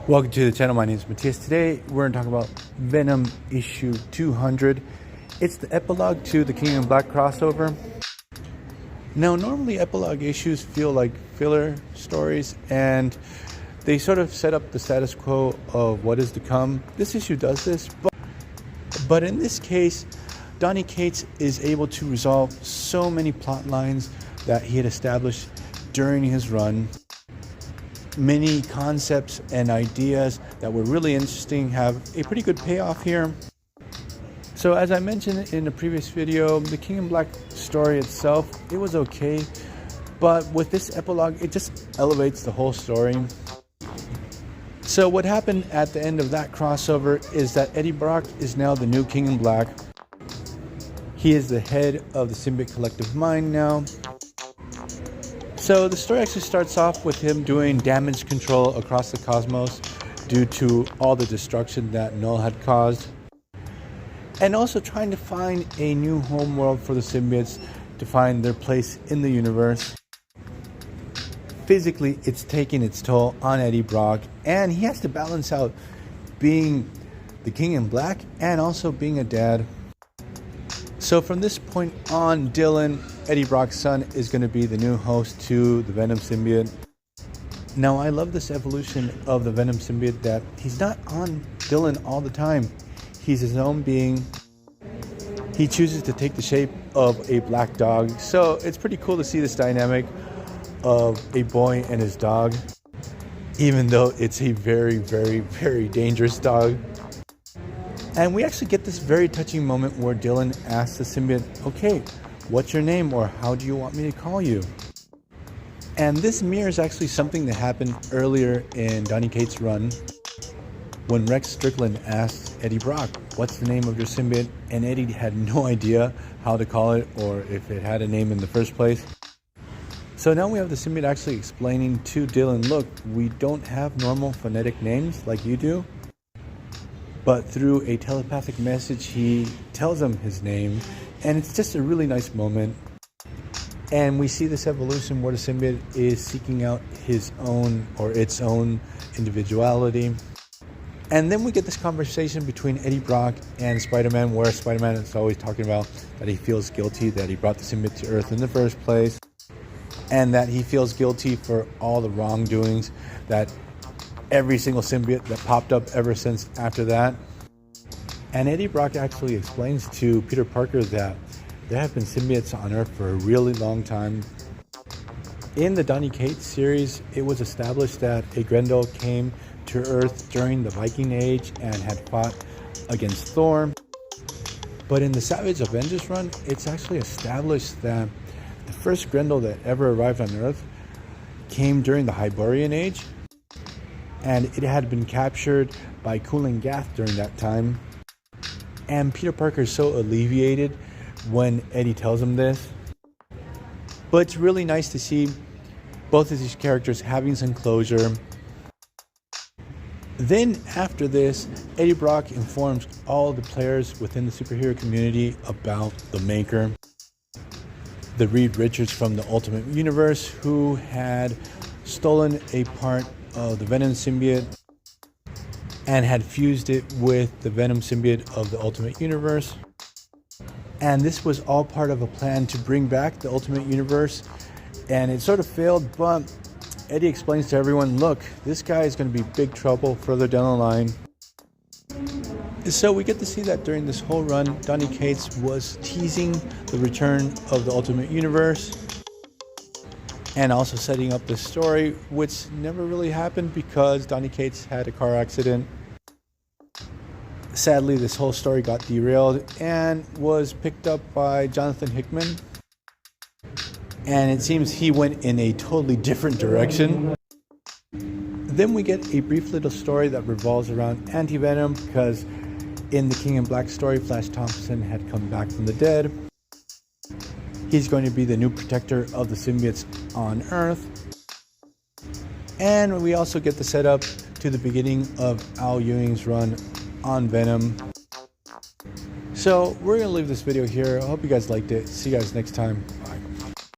Welcome to the channel. My name is Matthias. Today we're going to talk about Venom issue 200. It's the epilogue to the King in Black crossover. Now normally epilogue issues feel like filler stories and they sort of set up the status quo of what is to come. This issue does this, but in this case Donny Cates is able to resolve so many plot lines that he had established during his run. Many concepts and ideas that were really interesting have a pretty good payoff here. So as I mentioned in the previous video, the King in Black story itself, it was okay, but with this epilogue it just elevates the whole story. So what happened at the end of that crossover is that Eddie Brock is now the new King in Black. He is the head of the Symbiote Collective Mind now. So the story actually starts off with him doing damage control across the cosmos due to all the destruction that Null had caused. And also trying to find a new home world for the symbiotes to find their place in the universe. Physically, it's taking its toll on Eddie Brock, and he has to balance out being the King in Black and also being a dad. So from this point on, Dylan, Eddie Brock's son, is going to be the new host to the Venom symbiote. Now I love this evolution of the Venom symbiote, that he's not on Dylan all the time. He's his own being. He chooses to take the shape of a black dog. So it's pretty cool to see this dynamic of a boy and his dog, even though it's a very, very, very dangerous dog. And we actually get this very touching moment where Dylan asks the symbiote, okay, what's your name, or how do you want me to call you? And this mirrors actually something that happened earlier in Donny Cates' run when Rex Strickland asked Eddie Brock, what's the name of your symbiote? And Eddie had no idea how to call it or if it had a name in the first place. So now we have the symbiote actually explaining to Dylan, look, we don't have normal phonetic names like you do. But through a telepathic message, he tells him his name, and it's just a really nice moment. And we see this evolution where the symbiote is seeking out his own or its own individuality. And then we get this conversation between Eddie Brock and Spider-Man, where Spider-Man is always talking about that he feels guilty that he brought the symbiote to Earth in the first place, and that he feels guilty for all the wrongdoings that every single symbiote that popped up ever since after that. And Eddie Brock actually explains to Peter Parker that there have been symbiotes on Earth for a really long time. In the Donny Cates series, it was established that a Grendel came to Earth during the Viking Age and had fought against Thor. But in the Savage Avengers run, it's actually established that the first Grendel that ever arrived on Earth came during the Hyborian Age, and it had been captured by Cooling Gath during that time. And Peter Parker is so alleviated when Eddie tells him this. But it's really nice to see both of these characters having some closure. Then after this, Eddie Brock informs all the players within the superhero community about the Maker, the Reed Richards from the Ultimate Universe, who had stolen a part of the Venom symbiote and had fused it with the Venom symbiote of the Ultimate Universe. And this was all part of a plan to bring back the Ultimate Universe, and it sort of failed, but Eddie explains to everyone, look, this guy is going to be big trouble further down the line. So we get to see that during this whole run, Donny Cates was teasing the return of the Ultimate Universe and also setting up this story, which never really happened because Donny Cates had a car accident. Sadly, this whole story got derailed and was picked up by Jonathan Hickman. And it seems he went in a totally different direction. Then we get a brief little story that revolves around Anti-Venom, because in the King in Black story, Flash Thompson had come back from the dead. He's going to be the new protector of the symbiotes on Earth. And we also get the setup to the beginning of Al Ewing's run on Venom. So we're going to leave this video here. I hope you guys liked it. See you guys next time.